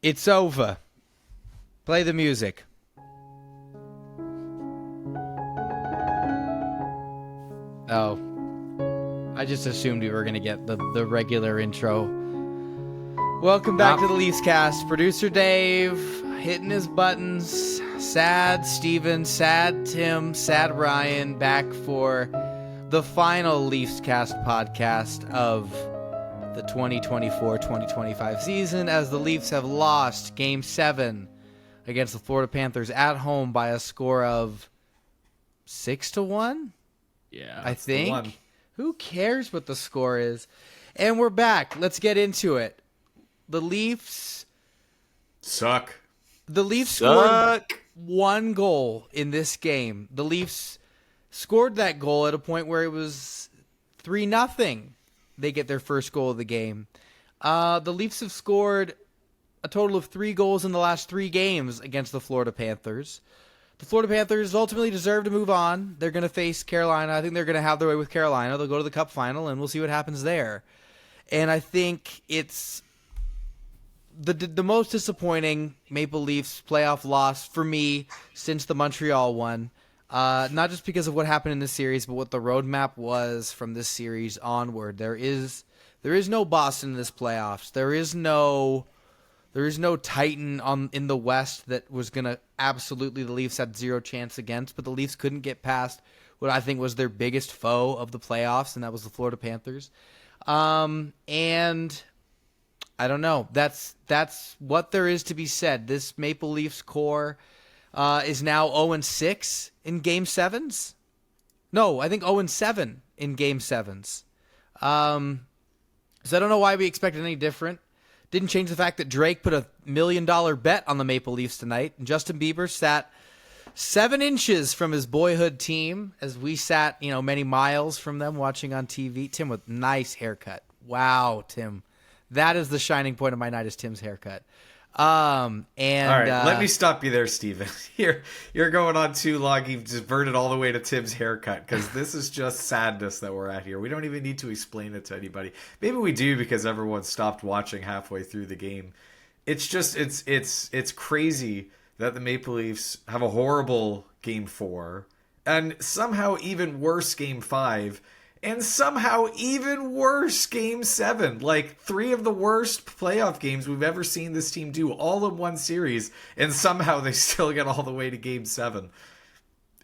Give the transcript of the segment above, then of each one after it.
It's over. Play the music. Oh. I just assumed we were going to get the regular intro. Welcome back to the Leafs Cast. Producer Dave hitting his buttons. Sad Steven, sad Tim, sad Ryan back for the final Leafs Cast podcast of the 2024-2025 season, as the Leafs have lost Game 7 against the Florida Panthers at home by a score of 6-1? Yeah, I think. Who cares what the score is? And we're back. Let's get into it. The Leafs suck. The Leafs scored one goal in this game. The Leafs scored that goal at a point where it was 3-0. They get their first goal of the game. The Leafs have scored a total of 3 goals in the last 3 games against the Florida Panthers. The Florida Panthers ultimately deserve to move on. They're going to face Carolina. I think they're going to have their way with Carolina. They'll go to the Cup final, and we'll see what happens there. And I think it's the most disappointing Maple Leafs playoff loss for me since the Montreal one. Not just because of what happened in this series, but what the roadmap was from this series onward. There is no Boston in this playoffs. There is no Titan in the West that was going to absolutely, the Leafs had zero chance against, but the Leafs couldn't get past what I think was their biggest foe of the playoffs, and that was the Florida Panthers. And I don't know. That's what there is to be said. This Maple Leafs core is now 0-6 in Game 7s. No, I think 0-7 in Game 7s. So I don't know why we expected any different. Didn't change the fact that Drake put $1 million bet on the Maple Leafs tonight. And Justin Bieber sat 7 inches from his boyhood team as we sat, many miles from them watching on TV. Tim with nice haircut. Wow, Tim. That is the shining point of my night, is Tim's haircut. All right, let me stop you there, Steven. You're going on too long. You've diverted all the way to Tim's haircut, because this is just sadness that we're at here. We don't even need to explain it to anybody. Maybe we do, because everyone stopped watching halfway through the game. It's just it's crazy that the Maple Leafs have a horrible Game 4 and somehow even worse Game 5. And somehow even worse Game 7. Like 3 of the worst playoff games we've ever seen this team do, all in one series, and somehow they still get all the way to Game 7.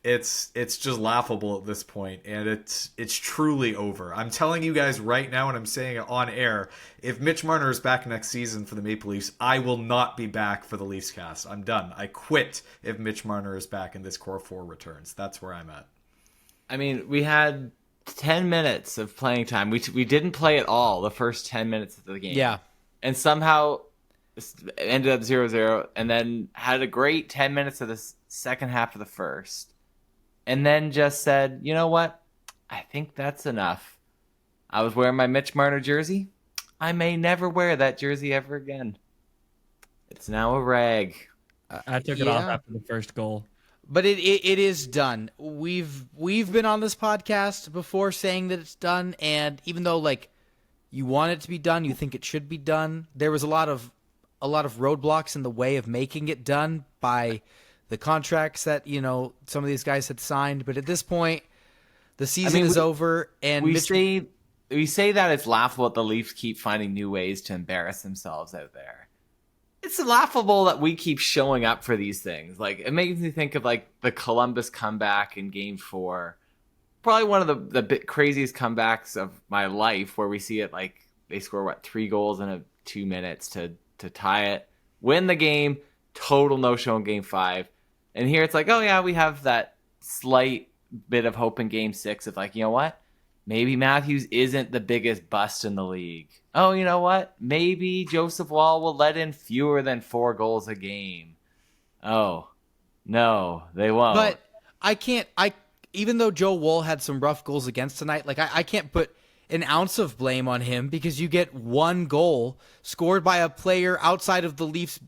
It's just laughable at this point, and it's truly over. I'm telling you guys right now, and I'm saying it on air, if Mitch Marner is back next season for the Maple Leafs, I will not be back for the Leafs cast. I'm done. I quit if Mitch Marner is back and this core 4 returns. That's where I'm at. I mean, we had 10 minutes of playing time. We didn't play at all the first 10 minutes of the game. Yeah. And somehow it ended up 0-0, and then had a great 10 minutes of the second half of the first. And then just said, you know what? I think that's enough. I was wearing my Mitch Marner jersey. I may never wear that jersey ever again. It's now a rag. I took it off after the first goal. But it is done. We've been on this podcast before saying that it's done, and even though you want it to be done, you think it should be done, there was a lot of roadblocks in the way of making it done by the contracts that some of these guys had signed. But at this point, the season is over, and we say that it's laughable that the Leafs keep finding new ways to embarrass themselves out there. It's laughable that we keep showing up for these things. It makes me think of the Columbus comeback in Game 4. Probably one of the craziest comebacks of my life, where we see it they score 3 goals in 2 minutes to tie it, win the game, total no-show in Game 5. And here it's oh yeah, we have that slight bit of hope in Game 6 of you know what? Maybe Matthews isn't the biggest bust in the league. Oh, you know what? Maybe Joseph Wall will let in fewer than 4 goals a game. Oh, no, they won't. But even though Joe Woll had some rough goals against tonight, I can't put an ounce of blame on him, because you get 1 goal scored by a player outside of the Leafs'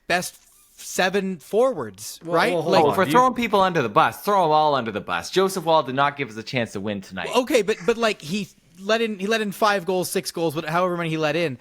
best 7 forwards, right? Well, for throwing people under the bus, throw them all under the bus. Joseph Wall did not give us a chance to win tonight. Okay, but he let in 5 goals, 6 goals, however many he let in.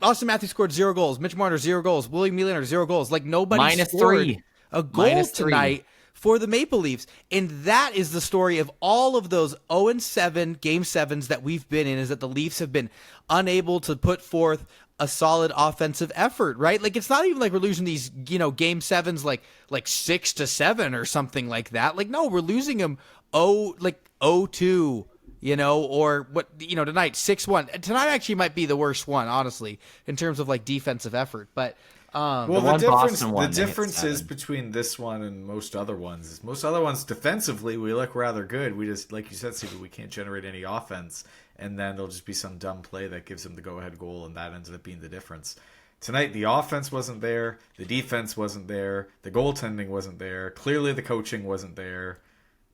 Austin Matthews scored 0 goals. Mitch Marner 0 goals. William Nylander 0 goals. Like nobody scored -3. a goal tonight for the Maple Leafs, and that is the story of all of those 0-7 Game 7s that we've been in. Is that the Leafs have been unable to put forth a solid offensive effort, right? Like it's not even like we're losing these, Game 7s like 6-7 or something like that. Like no, we're losing them 0-2. Or what, tonight 6-1. Tonight actually might be the worst one, honestly, in terms of like defensive effort. But the difference is between this one and most other ones is most other ones defensively we look rather good. We just, like you said, Steve, we can't generate any offense, and then there'll just be some dumb play that gives them the go-ahead goal, and that ends up being the difference. Tonight, the offense wasn't there, the defense wasn't there, the goaltending wasn't there, clearly the coaching wasn't there.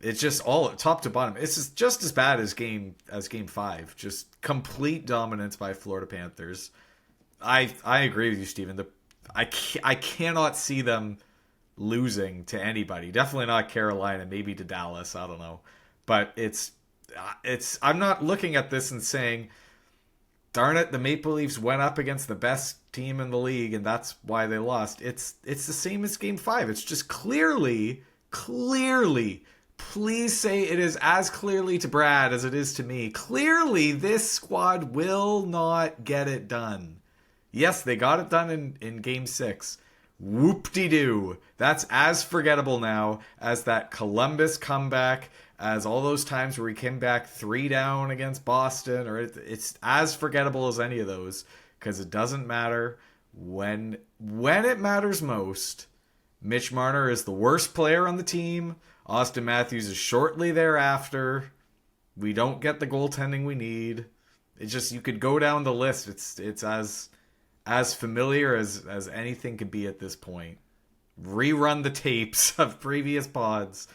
It's just all top to bottom. It's just as bad as game 5. Just complete dominance by Florida Panthers. I agree with you, Steven. I cannot see them losing to anybody. Definitely not Carolina. Maybe to Dallas. I don't know. But it's. I'm not looking at this and saying, darn it, the Maple Leafs went up against the best team in the league and that's why they lost. It's the same as game 5. It's just clearly. Please say it is as clearly to Brad as it is to me. Clearly, this squad will not get it done. Yes, they got it done in Game 6. Whoop-de-doo. That's as forgettable now as that Columbus comeback, as all those times where we came back 3 down against Boston. It's as forgettable as any of those, because it doesn't matter. When it matters most, Mitch Marner is the worst player on the team. Austin Matthews is shortly thereafter. We don't get the goaltending we need. It's just, you could go down the list. It's as familiar as anything could be at this point. Rerun the tapes of previous pods.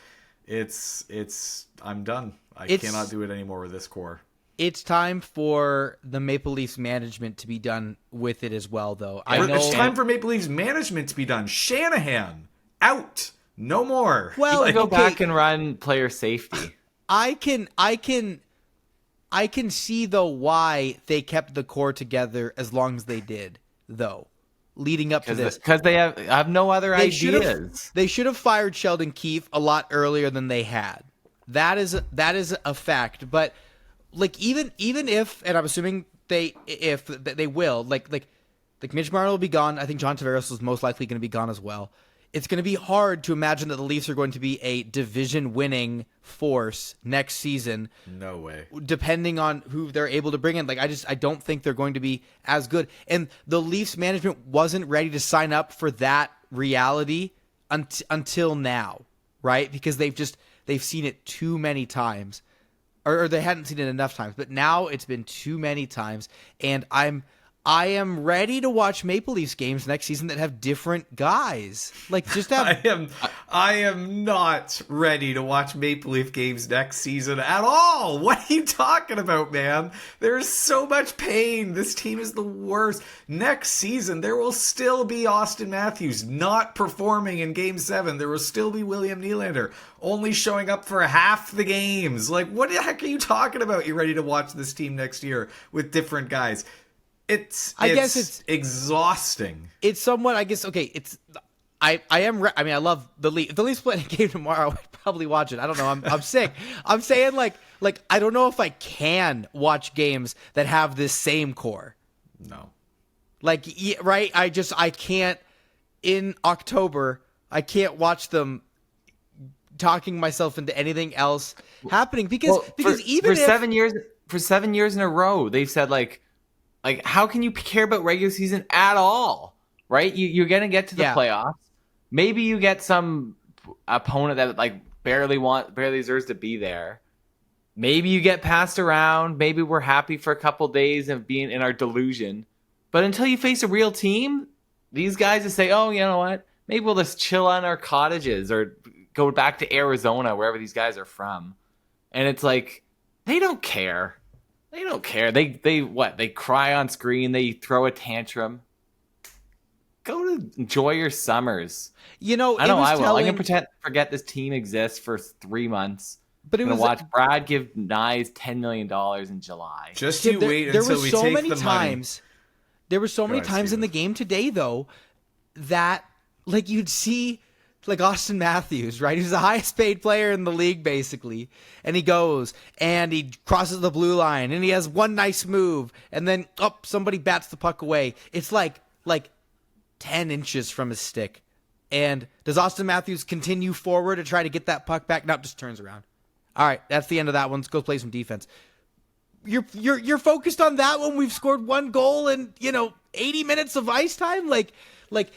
I'm done. I cannot do it anymore with this core. It's time for the Maple Leafs management to be done with it as well, though. It's time for Maple Leafs management to be done. Shanahan, out. No more. Well, go back and run player safety. I can see though why they kept the core together as long as they did, though, leading up to this, because they have no other ideas. They should have fired Sheldon Keefe a lot earlier than they had. That is a fact. But like even if, and I'm assuming they will, like Mitch Marner will be gone. I think John Tavares is most likely going to be gone as well. It's going to be hard to imagine that the Leafs are going to be a division-winning force next season. No way. Depending on who they're able to bring in. Like, I don't think they're going to be as good. And the Leafs management wasn't ready to sign up for that reality until now, right? Because they've seen it too many times. Or they hadn't seen it enough times. But now it's been too many times. And I am ready to watch Maple Leafs games next season that have different guys. Like just have. I am not ready to watch Maple Leaf games next season at all. What are you talking about, man? There's so much pain. This team is the worst. Next season, there will still be Austin Matthews not performing in Game 7. There will still be William Nylander only showing up for half the games. Like, what the heck are you talking about? You're ready to watch this team next year with different guys. I guess it's exhausting. It's somewhat, I guess. Okay, I love the Leafs. If the Leafs play a game tomorrow, I'd probably watch it. I don't know. I'm sick. I'm saying like I don't know if I can watch games that have this same core. No. Like, right? I can't. In October, I can't watch them talking myself into anything else happening because even for 7 years in a row, they've said like, how can you care about regular season at all, right? You're going to get to the playoffs. Maybe you get some opponent that like barely deserves to be there. Maybe you get passed around. Maybe we're happy for a couple days of being in our delusion. But until you face a real team, these guys just say, oh, you know what? Maybe we'll just chill on our cottages or go back to Arizona, wherever these guys are from. And it's like, they don't care. They don't care. They cry on screen. They throw a tantrum. Go to enjoy your summers. I know I will. I'm gonna forget this team exists for 3 months. But I'm gonna watch Brad give Nyes $10 million in July. Just you wait until we take the money. There were so many ahead, times in Steven. the game today, though, that like you'd see like Austin Matthews, right? He's the highest paid player in the league, basically. And he goes and he crosses the blue line and he has one nice move. And then, somebody bats the puck away. It's like 10 inches from his stick. And does Austin Matthews continue forward to try to get that puck back? No, just turns around. All right, that's the end of that one. Let's go play some defense. You're focused on that one. We've scored one goal in 80 minutes of ice time. Like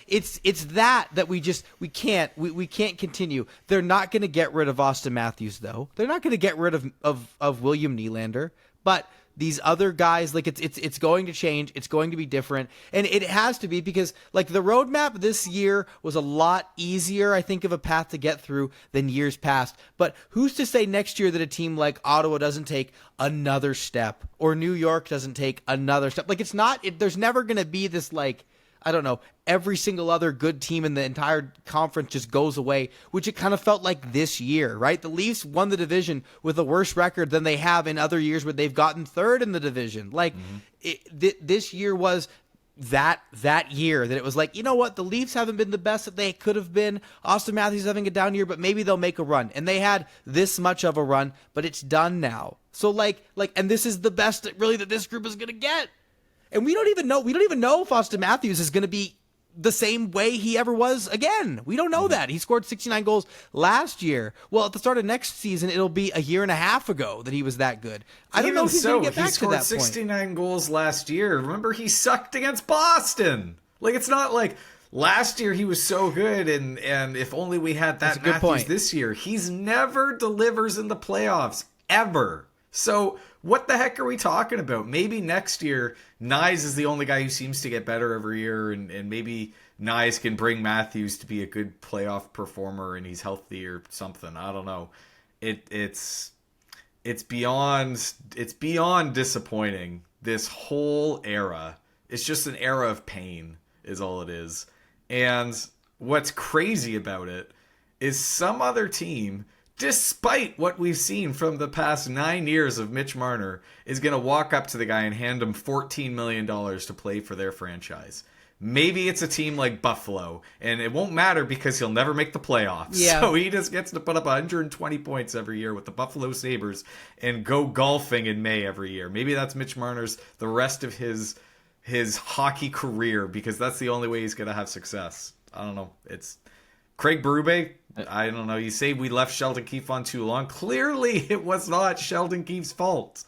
it's that we can't continue. They're not going to get rid of Austin Matthews though. They're not going to get rid of William Nylander, but these other guys, like it's going to change. It's going to be different, and it has to be because like the roadmap this year was a lot easier, I think, of a path to get through than years past. But who's to say next year that a team like Ottawa doesn't take another step or New York doesn't take another step? Like there's never going to be this like, I don't know, every single other good team in the entire conference just goes away, which it kind of felt like this year, right? The Leafs won the division with a worse record than they have in other years where they've gotten third in the division. Like this year was that year that it was like, you know what? The Leafs haven't been the best that they could have been. Austin Matthews is having a down year, but maybe they'll make a run. And they had this much of a run, but it's done now. So and this is the best that this group is going to get. And we don't even know if Austin Matthews is going to be the same way he ever was again. We don't know that. He scored 69 goals last year. Well, at the start of next season, it'll be a year and a half ago that he was that good. I don't know if he's going to get back to that point. He scored 69 goals last year. Remember, he sucked against Boston. Like, it's not like last year he was so good, and if only we had that Matthews this year. He's never delivers in the playoffs, ever. So what the heck are we talking about? Maybe next year, Nyes is the only guy who seems to get better every year, and maybe Nyes can bring Matthews to be a good playoff performer, and he's healthy or something. I don't know. It's beyond disappointing. This whole era, it's just an era of pain, is all it is. And what's crazy about it is some other team, despite what we've seen from the past 9 years of Mitch Marner, is going to walk up to the guy and hand him $14 million to play for their franchise. Maybe it's a team like Buffalo, and it won't matter because he'll never make the playoffs. Yeah. So he just gets to put up 120 points every year with the Buffalo Sabres and go golfing in May every year. Maybe that's Mitch Marner's the rest of his hockey career, because that's the only way he's going to have success. I don't know. It's Craig Berube. I don't know. You say we left Sheldon Keefe on too long. Clearly, it was not Sheldon Keefe's fault.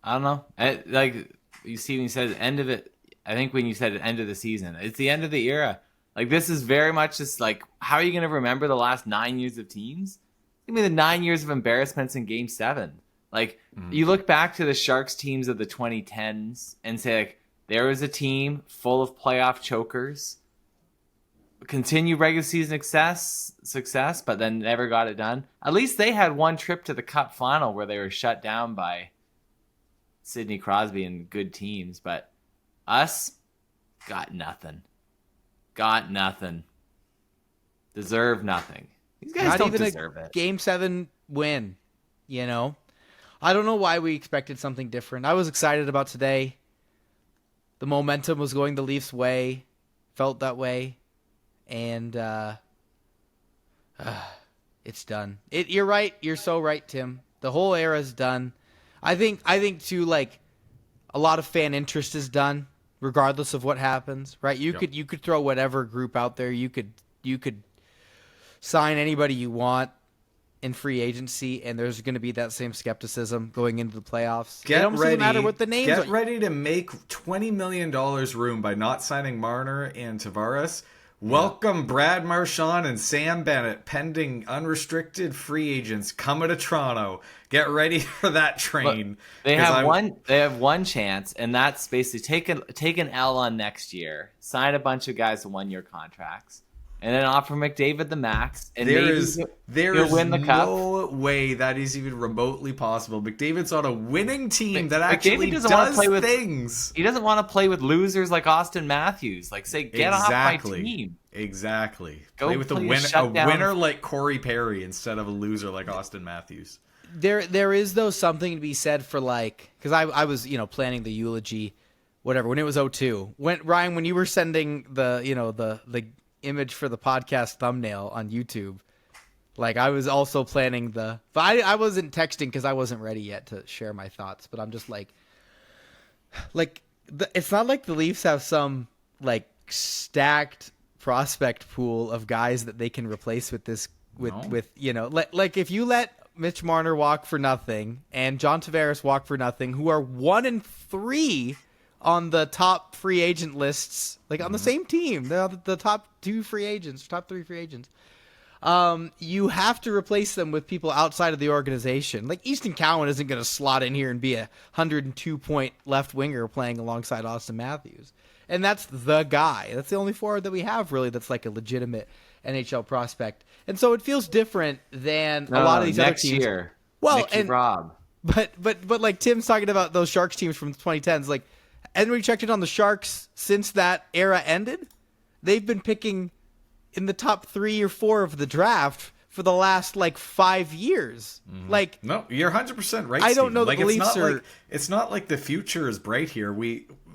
I don't know. Like you see when you said the end of it, I think when you said the end of the season, it's the end of the era. Like this is very much just like, how are you going to remember the last 9 years of teams? Give me the 9 years of embarrassments in Game 7. Like you look back to the Sharks teams of the 2010s and say like, there was a team full of playoff chokers, continue regular season success, but then never got it done. At least they had one trip to the Cup final where they were shut down by Sidney Crosby and good teams. But us, got nothing. Deserve nothing. These guys Not don't even deserve it. Game 7 win, I don't know why we expected something different. I was excited about today. The momentum was going the Leafs' way. Felt that way. And it's done. You're right. You're so right, Tim. The whole era's done. I think too, like, a lot of fan interest is done, regardless of what happens, right? You could throw whatever group out there. You could sign anybody you want in free agency, and there's going to be that same skepticism going into the playoffs. It almost doesn't matter what the names are. Get ready to make $20 million room by not signing Marner and Tavares. Welcome Brad Marchand and Sam Bennett, pending unrestricted free agents coming to Toronto. Get ready for that train. Look, they have one chance, and that's basically take an L on next year, sign a bunch of guys to 1-year contracts, and then offer McDavid the max. And there is win the cup. No way that is even remotely possible. McDavid's on a winning team that actually does things. He doesn't want to play with losers like Austin Matthews. Like, say, get off my team. Exactly. Go play with a winner like Corey Perry instead of a loser like Austin Matthews. There is though something to be said for, like, because I was planning the eulogy whatever, when it was 02. Ryan, when you were sending the image for the podcast thumbnail on YouTube, like I was also planning but I wasn't texting because I wasn't ready yet to share my thoughts, but I'm just like it's not like the Leafs have some like stacked prospect pool of guys that they can replace with this with like if you let Mitch Marner walk for nothing and John Tavares walk for nothing, who are 1 and 3 on the top free agent lists, like on the same team, they're the top 3 free agents. You have to replace them with people outside of the organization. Like Easton Cowan isn't going to slot in here and be a 102-point left winger playing alongside Austin Matthews. And that's the guy. That's the only forward that we have really that's like a legitimate NHL prospect. And so it feels different than a lot of these other teams. Next year. Well, Nicky and Robb. But like Tim's talking about those Sharks teams from the 2010s, like, and we checked in on the Sharks since that era ended. They've been picking in the top 3 or 4 of the draft for the last like 5 years. Like, no, you're 100% right. I don't know. Like, the Leafs are. It's not like the future is bright here.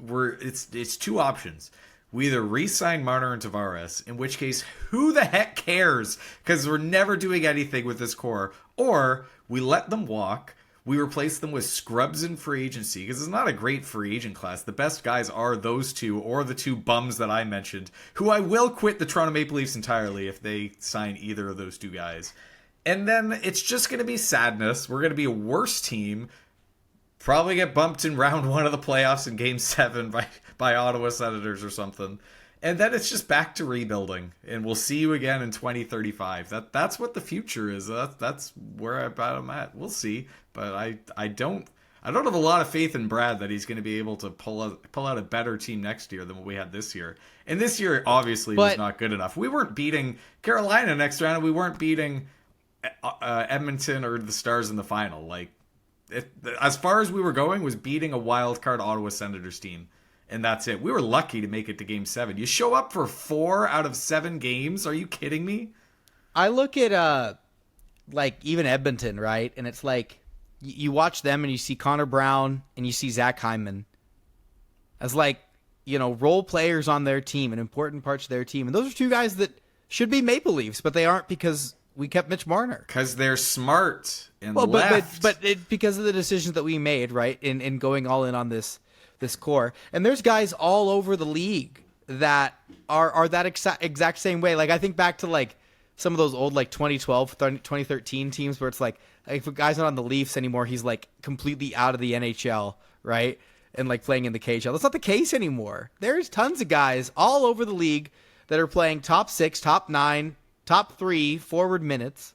It's 2 options. We either re-sign Marner and Tavares, in which case, who the heck cares? Because we're never doing anything with this core. Or we let them walk. We replace them with scrubs in free agency, because it's not a great free agent class. The best guys are those 2, or the 2 bums that I mentioned, who I will quit the Toronto Maple Leafs entirely if they sign either of those 2 guys. And then it's just going to be sadness. We're going to be a worse team. Probably get bumped in round 1 of the playoffs in Game 7 by Ottawa Senators or something. And then it's just back to rebuilding. And we'll see you again in 2035. That's what the future is. That's where I'm at. We'll see. But I don't have a lot of faith in Brad that he's going to be able to pull out a better team next year than what we had this year. And this year obviously was not good enough. We weren't beating Carolina next round, and we weren't beating Edmonton or the Stars in the final. Like, as far as we were going, was beating a wild card Ottawa Senators team. And that's it. We were lucky to make it to Game 7. You show up for 4 out of 7 games? Are you kidding me? I look at like even Edmonton, right? And it's like you watch them and you see Connor Brown and you see Zach Hyman as like, role players on their team and important parts of their team. And those are 2 guys that should be Maple Leafs, but they aren't because we kept Mitch Marner. Because they're smart and left. But because of the decisions that we made, right, in going all in on this core. And there's guys all over the league that are that exact same way. Like, I think back to like some of those old like 2012, 2013 teams where it's like if a guy's not on the Leafs anymore, he's like completely out of the NHL, right? And like playing in the KHL. That's not the case anymore. There's tons of guys all over the league that are playing top 6, top 9, top 3 forward minutes.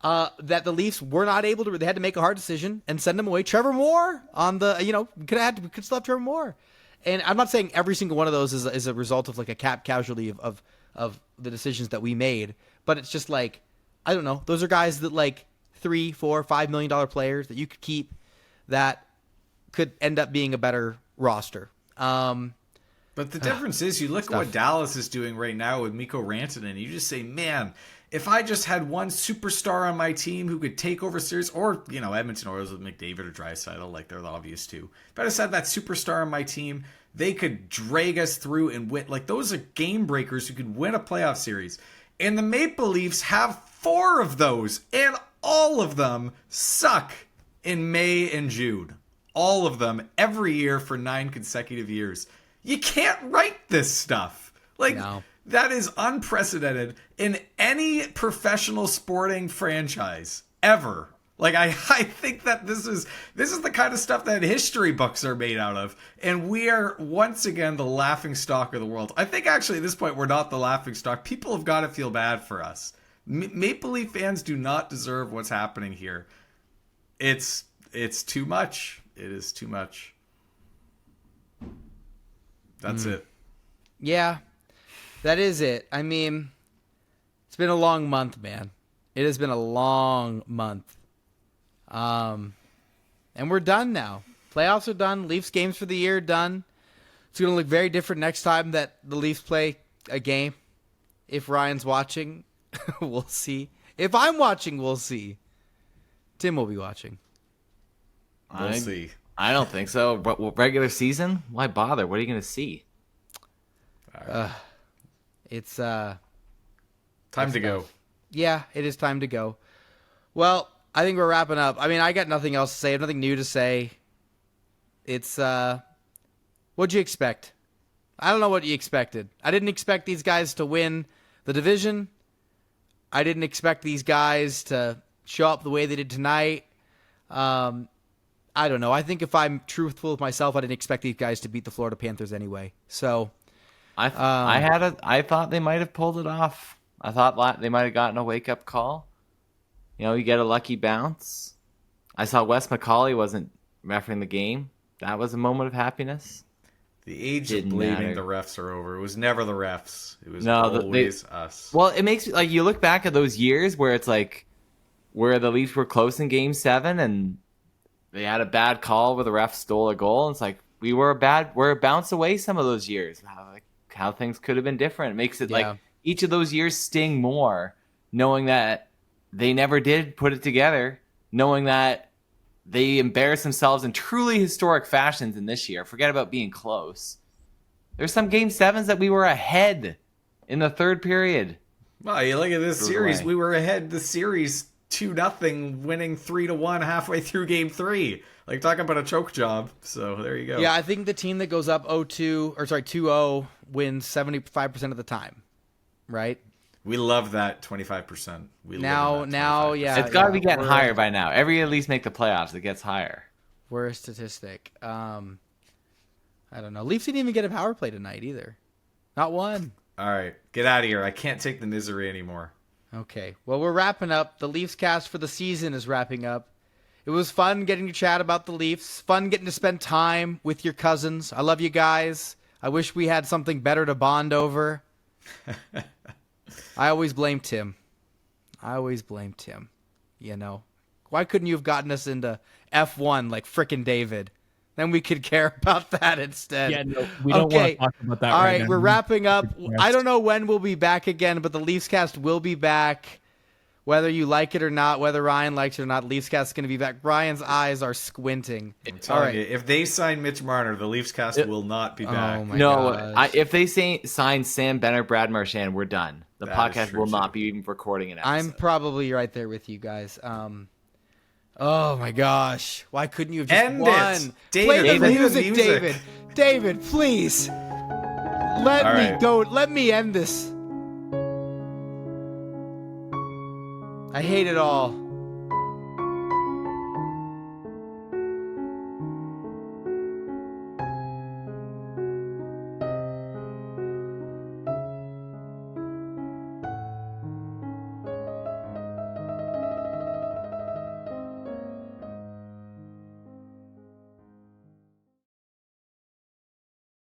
That the Leafs were not able to. They had to make a hard decision and send him away. Trevor Moore on the. We could still have Trevor Moore, and I'm not saying every single one of those is a result of like a cap casualty of the decisions that we made, but it's just like I don't know. Those are guys that like $3, $4, $5 million players that you could keep that could end up being a better roster. But the difference is, you look at what Dallas is doing right now with Mikko Rantanen, you just say, man, if I just had one superstar on my team who could take over series, or, Edmonton Oilers with McDavid or Draisaitl, like they're the obvious 2. If I just had that superstar on my team, they could drag us through and win. Like, those are game breakers who could win a playoff series. And the Maple Leafs have 4 of those, and all of them suck in May and June. All of them, every year for 9 consecutive years. You can't write this stuff. Like, no. That is unprecedented in any professional sporting franchise ever. Like, I think that this is the kind of stuff that history books are made out of. And we are, once again, the laughingstock of the world. I think, actually, at this point, we're not the laughingstock. People have got to feel bad for us. Maple Leaf fans do not deserve what's happening here. It's too much. It is too much. That's it. Yeah, that is it. I mean, it's been a long month, man. It has been a long month. And we're done now. Playoffs are done. Leafs games for the year done. It's going to look very different next time that the Leafs play a game. If Ryan's watching, we'll see. If I'm watching, we'll see. Tim will be watching. We'll see. I don't think so. But regular season, why bother? What are you going to see? It's Time to go. Yeah, it is time to go. Well, I think we're wrapping up. I mean, I got nothing else to say. I have nothing new to say. It's what'd you expect? I don't know what you expected. I didn't expect these guys to win the division. I didn't expect these guys to show up the way they did tonight. I don't know. I think if I'm truthful with myself, I didn't expect these guys to beat the Florida Panthers anyway. So I thought they might have pulled it off. I thought they might have gotten a wake up call. You know, you get a lucky bounce. I saw Wes McCauley wasn't refereeing the game. That was a moment of happiness. The age Didn't of blaming matter. the refs are over. It was never the refs. It was No, always us. Well, it makes like you look back at those years where it's like where the Leafs were close in Game 7 and they had a bad call where the ref stole a goal. And it's like we're a bounce away some of those years. How things could have been different. It makes it like each of those years sting more, knowing that they never did put it together, knowing that they embarrassed themselves in truly historic fashions in this year. Forget about being close. There's some Game 7s that we were ahead in the third period. Well, you look at this series. We were ahead the series 2-0, winning 3-1 halfway through Game 3. Like, talk about a choke job. So there you go. yeah, I think the team that goes up 2-0 wins 75% of the time, right? We love that 25%. We Now, live in that 25%. yeah. It's got to be getting we're- higher by now. Every at least make the playoffs, it gets higher. We're a statistic. I don't know. Leafs didn't even get a power play tonight either. Not one. All right, get out of here. I can't take the misery anymore. Okay. Well, we're wrapping up. The Leafs cast for the season is wrapping up. It was fun getting to chat about the Leafs. Fun getting to spend time with your cousins. I love you guys. I wish we had something better to bond over. I always blame Tim. You know. Why couldn't you have gotten us into F1 like frickin' David? Then we could care about that instead. Yeah, no, we don't want to talk about that. All right right, now. we're wrapping up. I don't know when we'll be back again, but the Leafs cast will be back. Whether you like it or not, whether Ryan likes it or not, Leafs cast is going to be back. Ryan's eyes are squinting. I'm telling you, if they sign Mitch Marner, the Leafs cast will not be back. Oh my No, gosh. if they sign Sam Bennett, Brad Marchand, we're done. The That is podcast true, will too. not be even recording an episode. I'm probably right there with you guys. Oh my gosh. Why couldn't you have just End won? it. Play David, the play the music, music. David. David, please. Let All me right. go. Let me end this. I hate it all.